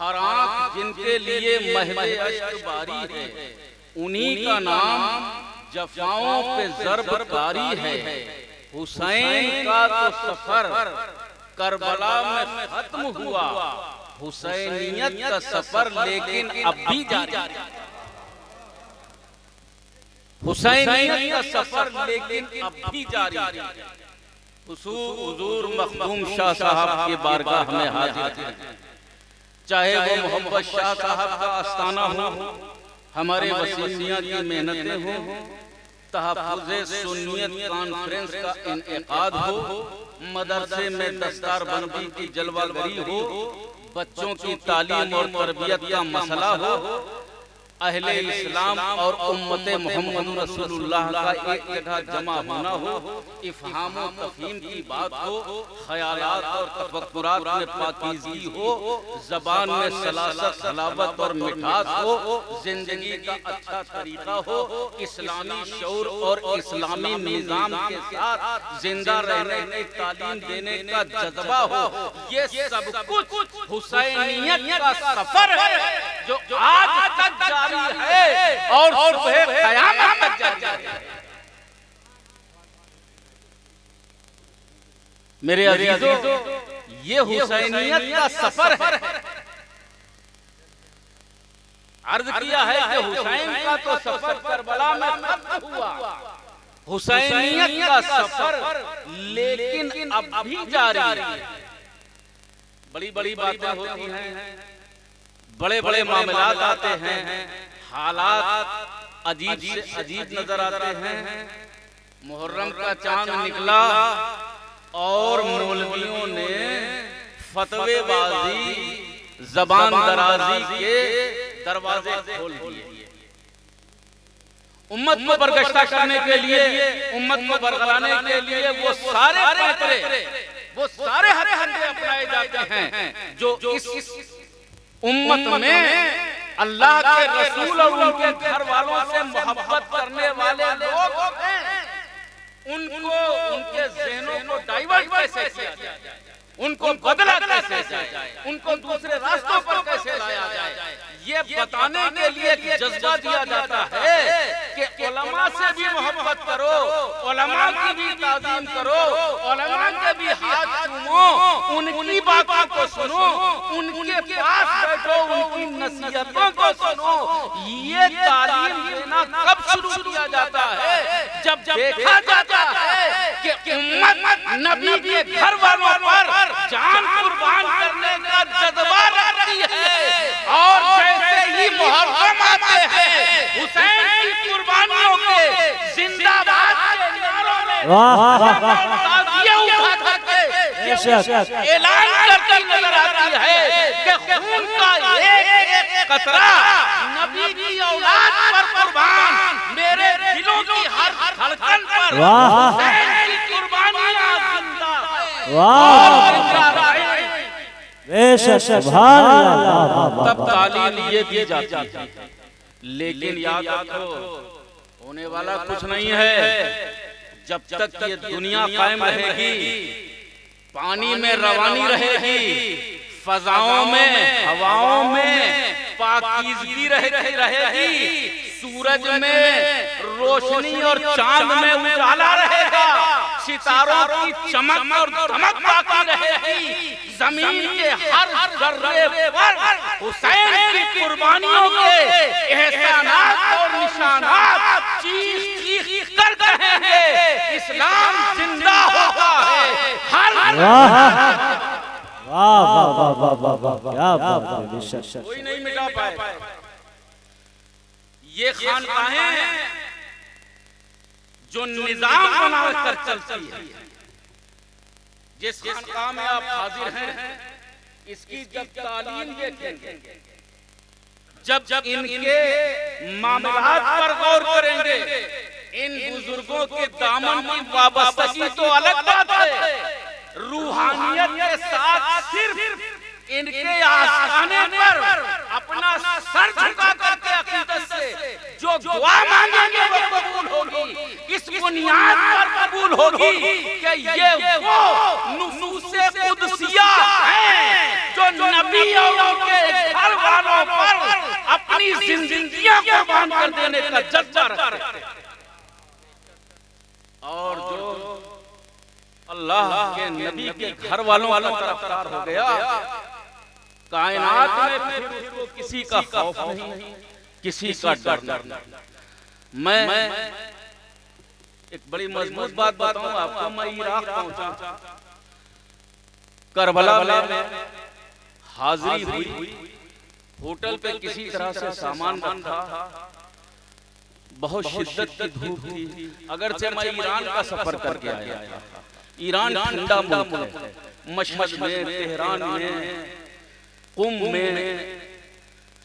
ہر آنکھ جن کے لیے محو اشک باری ہے، انہی کا نام جفاؤں پہ ضرب کاری ہے۔ حسین کا تو سفر کربلا میں ختم ہوا، حسینیت کا سفر لیکن اب بھی جاری ہے۔ حسینیت کا سفر لیکن اب بھی جاری ہے۔ حضور مخدوم شاہ صاحب کی بارگاہ میں حاضر ہیں، چاہے وہ محمد شاہ صاحب کا آستانہ ہو، ہمارے وسیمیہ کی محنتیں ہوں، تحفظ سنیت کانفرنس کا انعقاد ہو، مدرسے میں دستار بندی کی جلوہ گری ہو، بچوں کی تعلیم اور تربیت کا مسئلہ ہو، اہل اسلام اور امت محمد رسول اللہ کا ایک جگہ جمع ہونا ہو، افہام و تفہیم کی بات ہو، خیالات اور تفکرات میں پاکیزگی ہو، زبان میں سلاست حلاوت اور مٹھاس ہو، زندگی کا اچھا طریقہ ہو، اسلامی شعور اور اسلامی نظام کے ساتھ زندہ رہنے کی تعلیم دینے کا جذبہ ہو، یہ سب کچھ حسینیت کا سفر ہے جو آج تک جاری ہے اور صبح قیامت تک جاری ہے۔ میرے عزیزو، یہ حسینیت کا سفر ہے۔ عرض کیا ہے کہ حسین کا تو سفر کربلا میں ختم ہوا، حسینیت کا سفر لیکن اب بھی جاری ہے۔ بڑی بڑی باتیں ہوتی ہیں، بڑے بڑے معاملات آتے ہیں، حالات عجیب سے عجیب نظر آتے ہیں۔ محرم کا چاند نکلا اور مولویوں نے فتوے بازی، زبان درازی کے دروازے کھول دیے۔ امت کو برگشتہ کرنے کے لیے، امت کو برگلانے کے لیے وہ سارے پیکرے، وہ سارے ہتھیار اپنائے جاتے ہیں جو اس امت میں اللہ کے رسول اور ان کے گھر والوں سے محبت کرنے والے لوگ ہیں، ان کو ان کے ذہنوں کو ڈائیورٹ کیسے کیا جائے، ان کو بدلا کیسے جائے، ان کو دوسرے راستوں پر کیسے لایا جائے، یہ بتانے کے لیے ایک جذبہ دیا جاتا ہے کہ علماء سے بھی محبت کرو، علماء کی بھی تعظیم کرو، علماء کے بھی ہاتھ چومو، ان کی باتوں کو سنو، ان کے پاس بیٹھو، ان کی نصیحتوں کو سنو۔ یہ تعلیم دینا کب شروع کیا جاتا ہے؟ جب دیکھا جاتا ہے کہ امت نبی کے گھر والوں پر جان قربان کرنے کا جذبہ رکھتی ہے، اور جیسے ہی محرم آتے ہیں حسین کی قربانیوں کے زندہ باد کے نعروں میں تازیہ اٹھا کے اعلان کرتی نظر آتی ہے کہ خون کا ایک ایک قطرہ نبی کی اولاد پر قربان، میرے دلوں کی ہر دھڑکن پر حسین کی قربانیاں زندہ ہے۔ سبحان اللہ۔ تب تعلیم یہ دی جاتی ہے، لیکن یاد رکھو ہونے والا کچھ نہیں ہے۔ جب تک یہ دنیا قائم رہے گی، پانی میں روانی رہے گی، فضاؤں میں، ہواؤں میں پاکیزگی رہے گی، سورج میں روشنی اور چاند میں اجالا رہے گا، ستاروں کی چمک اور دمک باقی رہے گی، زمین کے ہر ذرے پر حسین کی قربانیوں کے احسانات اور نشانات چیخ چیخ کر کہیں گے اسلام زندہ ہوتا ہے۔ کوئی نہیں مٹا پائے۔ یہ خانقاہیں ہیں جو نظام بنا کر چلتی ہے۔ جس خانقاہ میں آپ حاضر ہیں، اس کی جب تعلیم دیکھیں گے، جب ان کے معاملات پر غور کریں گے، ان بزرگوں کے دامن کی وابستگی تو الگ بات ہے، روحانیت کے ساتھ صرف ان کے آستانے پر اپنا سر جھکا کر کے عقیدت سے جو دعا مانگیں گے وہ قبول ہوگی، اس بنیاد پر قبول ہوگی کہ یہ وہ نفوس قدسیہ ہیں جو نبی اور ان کے اپنی زندگیاں قربان کر دینے کا جذبہ رکھتے تھے. اور جو اللہ کے نبی کے گھر والوں کا طرفدار ہو گیا، کائنات میں پھر اس کو کسی کا خوف نہیں، کسی کا ڈر نہیں. میں ایک بڑی مضبوط بات بتاؤں آپ کو. میں عراق پہنچا، کربلا میں حاضری ہوئی، ہوٹل پہ کسی طرح سے سامان رکھا، بہت شدت کی دھوپ تھی. اگرچہ میں ایران کا سفر کر کے آیا تھا، ایران ٹھنڈا ملک ہے. مشہد میں، تہران میں، قم میں،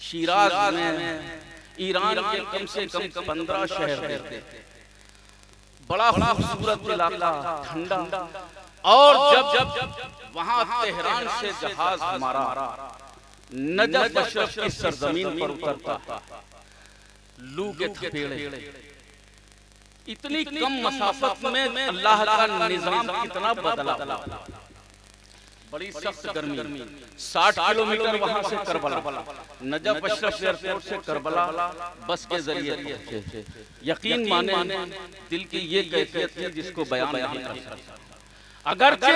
شیراز میں، ایران کے کم سے کم 15 شہر ہوتے ہیں. بڑا خوبصورت علاقہ، ٹھنڈا. اور جب وہاں تہران سے جہاز ہمارا نجف اشرف کی سرزمین پر اترتا، لو کے تھپیڑے، اتنی کم مسافت میں اللہ کا نظام کتنا بدلا. بڑی سخت گرمی، 60 کلومیٹر وہاں سے کربلا، نجف اشرف ایئرپورٹ سے کربلا بس کے ذریعے پہنچے. یقین مانیں دل کی یہ کیفیت ہے جس کو بیان نہیں کر سکتا. اگرچہ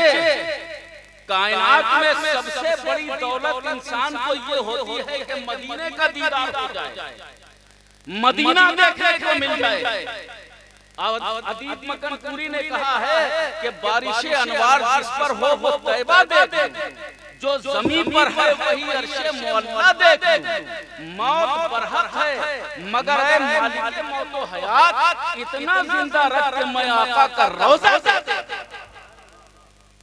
کائنات میں سب سے بڑی دولت انسان کو یہ ہوتی ہے کہ مدینے کا دیدار ہو جائے، مدینہ دیکھنے کو مل جائے. ادیب مکن پوری نے کہا ہے کہ بارش انوار جس پر ہو وہ طیبہ دیکھوں، جو زمین پر ہے وہی عرش معلا دیکھوں. موت برحق ہے مگر اے مالک موت و حیات، اتنا زندہ رکھ کے میں آقا کا روضہ دیکھوں.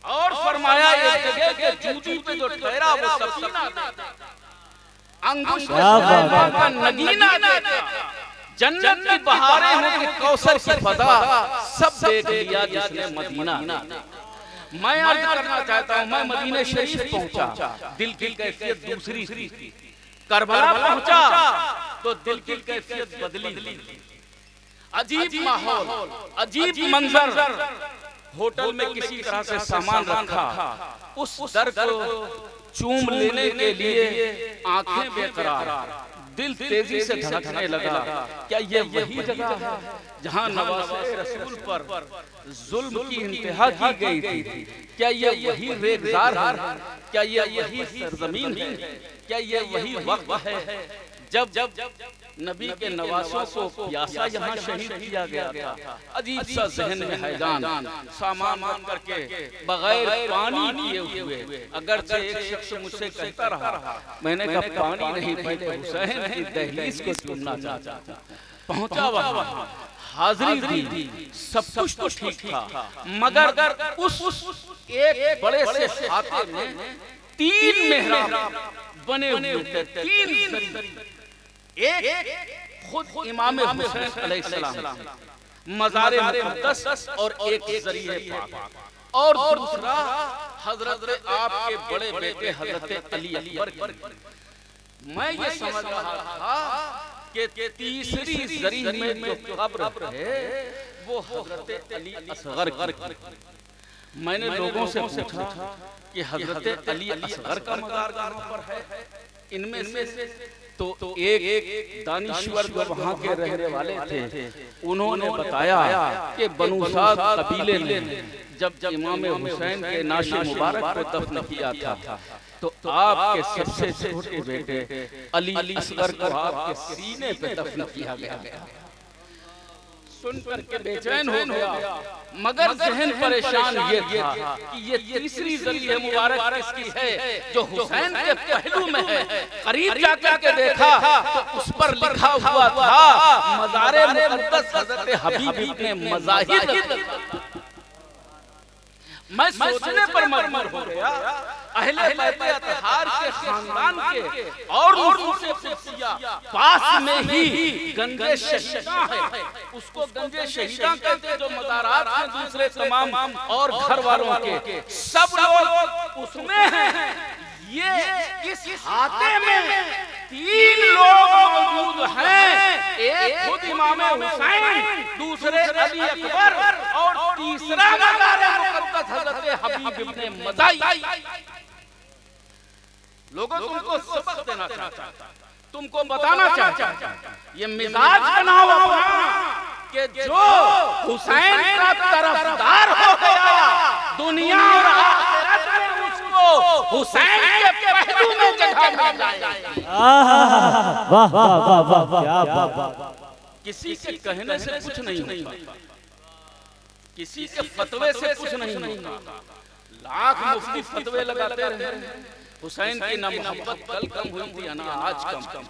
اور فرمایا ایک جگہ کہ جوجو پہ جو ٹھہرا وہ سفینہ دیکھا، انگوش کا نگینہ دیکھا، جنت کی بہاریں ہوں کہ کوثر کی فضا سب دیکھ لیا جس نے مدینہ. میں عرض کرنا چاہتا ہوں، میں مدینہ شریف پہنچا، دل کی کیفیت دوسری تھی. کربلا پہنچا تو دل کی کیفیت بدلی. عجیب ماحول، عجیب منظر. ہوٹل میں کسی طرح سے سامان رکھا، اس در کو چوم لینے کے لیے آنکھیں بے قرار، دل تیزی سے دھڑکنے لگا. کیا یہ وہی جگہ ہے جہاں نواسے رسول پر ظلم کی انتہا کی گئی تھی؟ کیا یہ وہی ریگزار ہے؟ کیا یہ وہی سرزمین ہے؟ کیا یہ وہی وقت ہے جب نبی کے نواسوں کو پیاسا یہاں شہید کیا گیا تھا؟ عجیب سا ذہن میں حیران، سامان رکھ کر کے بغیر پانی پیے ہوئے. اگرچہ ایک شخص مجھ سے کہتا رہا، میں نے کہا پانی نہیں، پہلے حسین کی دہلیز کو چومنا چاہتا ہوں. پہنچا وہاں، حاضری دی، سب کچھ تو ٹھیک تھا، مگر اس ایک بڑے سے خاتے میں 3 محراب بنے ہوئے تھے، 3 زری. ایک خود امام حسین علیہ السلام، مزار مقدس، اور ایک ذریعہ پاک، اور دوسرا حضرت آپ کے بڑے بیٹے حضرت علی اکبر کی. میں یہ سمجھ رہا تھا کہ تیسری ذریعہ میں جو قبر ہے وہ حضرت علی اصغر کی. میں نے لوگوں سے پوچھا کہ حضرت علی اصغر کا مزار کہاں پر ہے؟ ان میں سے تو ایک دانشور جو وہاں کے رہنے والے تھے انہوں نے بتایا کہ بنو سعد قبیلے نے جب امام حسین کے نعش مبارک کو دفن کیا تھا تو آپ کے سب سے چھوٹے بیٹے علی اصغر کو آپ کے سینے پہ دفن کیا گیا. سن کر کے بے چین ہو گیا، مگر ذہن پریشان یہ تھا کہ یہ تیسری ذریعہ مبارک کس کی ہے جو حسین کے پہلو میں ہے. قریب جا کر کے دیکھا تو اس پر لکھا ہوا تھا مزار مقدس حضرت حبیب ابن مظاہر. میں سوچنے پر مجبور ہو گیا، اہل بیت اطہار کے خاندان کے اور نصوص قدسیہ پاس میں ہی گنج شہیداں ہے. اس کو گنج شہیداں کہتے جو مزارات ہیں دوسرے تمام اور گھر والوں کے، سب لوگ اس میں ہیں. یہ اس خاتے میں 3 لوگ موجود ہیں، ایک خود امام حسین، دوسرے علی اکبر، اور تیسرا مزار مقدس حضرت حبیب ابن مظاہر. لوگوں تم کو سبق دینا چاہتا تم کو بتانا چاہتا ہوں یہ مزاج بناؤ اپنا کہ جو حسین کا طرفدار ہو گیا دنیا اور آخرت میں اس کو حسین کے پہلو میں جگہ مل جائے. واہ واہ واہ واہ کیا بات. کسی کے کہنے سے کچھ نہیں ہوتا, کسی کے فتوے سے کچھ نہیں ہوتا. لاکھ مفتی فتوے لگاتے رہے, حسین کی نہ محبت کل کم ہوئی تھی نہ آج کم,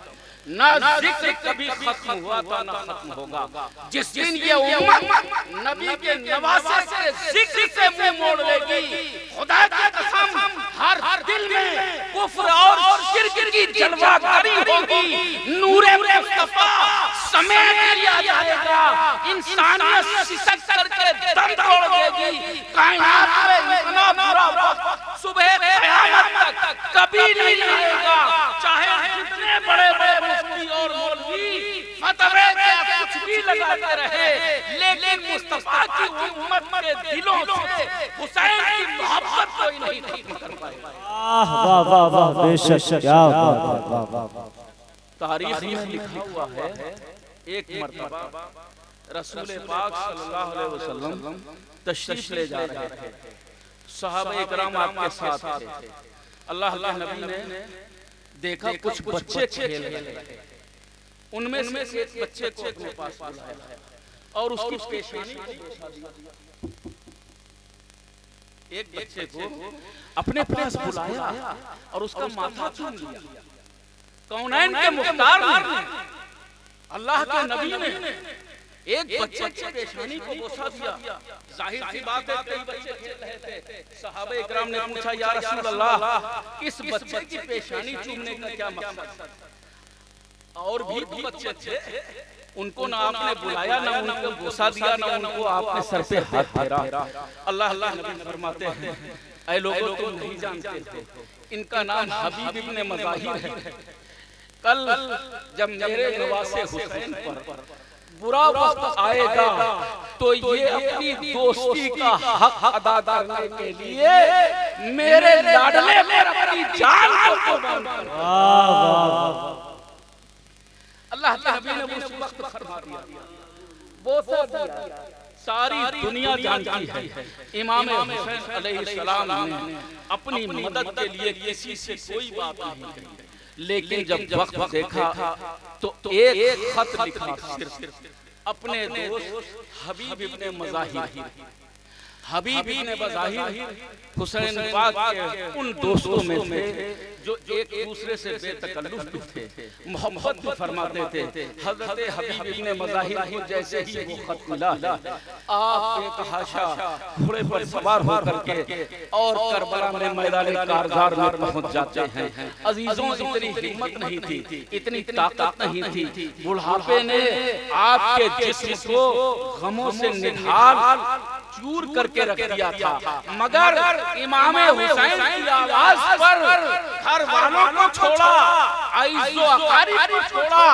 نہ ذکر کبھی ختم ہوا تھا نہ ختم ہوگا. جس دن یہ امت نبی کے نواسے سے ذکر سے منہ موڑ لے گی, خدا کی قسم ہر دل میں کفر اور شرک کی جلوہ گری ہوگی, نور مصطفیٰ سمیٹ لیا جائے گا, انسانیت سسک کر کے دم توڑ دے گی. کائنات میں اتنا برا وقت صبح قیامت تک کبھی نہیں آئے گا, چاہے جتنے بڑے بڑے مفتی اور مولوی فتوے کیا کچھ بھی لگاتے رہے, لیکن مصطفیٰ کی امت کے دلوں سے حسین کی محبت کوئی نہیں ختم کر پائے گا. واہ واہ واہ بے شک کیا بات. تاریخ میں لکھا ہوا ہے ایک مرتبہ رسول پاک صلی اللہ علیہ وسلم تشریف لے جا رہے تھے, صحابہ اکرام آپ کے ساتھ تھے. اللہ نبی نے دیکھا کچھ بچے کھیل رہے ہیں, ان میں سے ایک بچے کو اپنے پاس بلایا اور اس کی پیشانی کو بوسہ دیا. ایک بچے کو اپنے پاس بلایا اور اس کا ماتھا چوم لیا. کونین کے مختار نے, اللہ کے نبی نے ایک بچے کی پیشانی کو بوسہ دیا. ظاہر سی بات ہے کئی بچے کھیل رہے تھے, صحابہ اکرام نے پوچھا یا رسول اللہ اس بچے کی پیشانی چومنے کا کیا مقصد؟ اور بھی بچے تھے, ان کو نہ آپ نے بلایا نہ ان کو بوسہ دیا نہ ان کو آپ نے سر پہ ہاتھ پھیرا. اللہ نبی فرماتے ہیں اے لوگوں تم نہیں جانتے تھے, ان کا نام حبیب ابن مظاہر ہے. کل جب میرے نواسے حسین پر برا وقت آئے گا تو یہ اپنی دوستی کا حق ادا کرنے کے لیے میرے لاڈلے پر اپنی جان کو قربان کر دیں. اللہ کے نبی نے اس وقت فرما دیا, بوسہ دیا. ساری دنیا جانتی ہے امام حسین علیہ السلام نے اپنی مدد کے لیے کسی سے کوئی بات نہیں کہی, لیکن جب وقت دیکھا تو ایک خط لکھا صرف اپنے دوست حبیب ابن مظاہر. حبیب ابن مظاہر حسین پاک کے ان دوستوں میں تھے جو ایک دوسرے سے بے تکلف بھی تھے, محبت بھی فرماتے تھے. حضرت حبیب ابن مظاہر کو جیسے ہی وہ خط ملا, آپ ایک حاشا گھوڑے پر سوار ہو کر کے اور کربلا میں میدان کارزار میں پہنچ جاتے ہیں. عزیزوں اتنی ہمت نہیں تھی, اتنی طاقت نہیں تھی, بڑھاپے نے آپ کے جسم کو غموں سے نڈھال چور کر کے رکھ دیا تھا, مگر امام حسین کی آواز پر گھر والوں کو چھوڑا, عزیز و اقارب کو چھوڑا,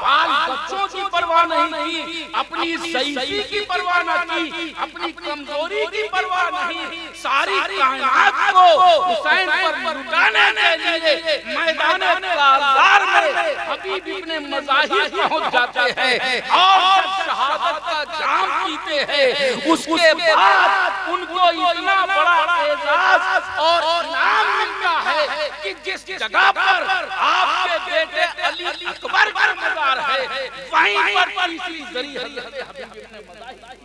بال بچوں کی پرواہ نہیں کی, اپنی ضعیفی کی پرواہ نہ کی, اپنی کمزوری کی پرواہ نہیں, ساری کائنات کو حسین پر لٹانے کے لیے میدان کارزار میں حبیب ابن مظاہر پہنچ جاتے ہیں اور شہادت کا جام پیتے ہیں. اس کے بعد ان کو اتنا بڑا اعزاز اور انعام ملتا ہے کہ جس جگہ پر آپ کے بیٹے علی اکبر کا مزار ہے وہیں پر تیسری ذریعہ حبیب ابن مظاہر.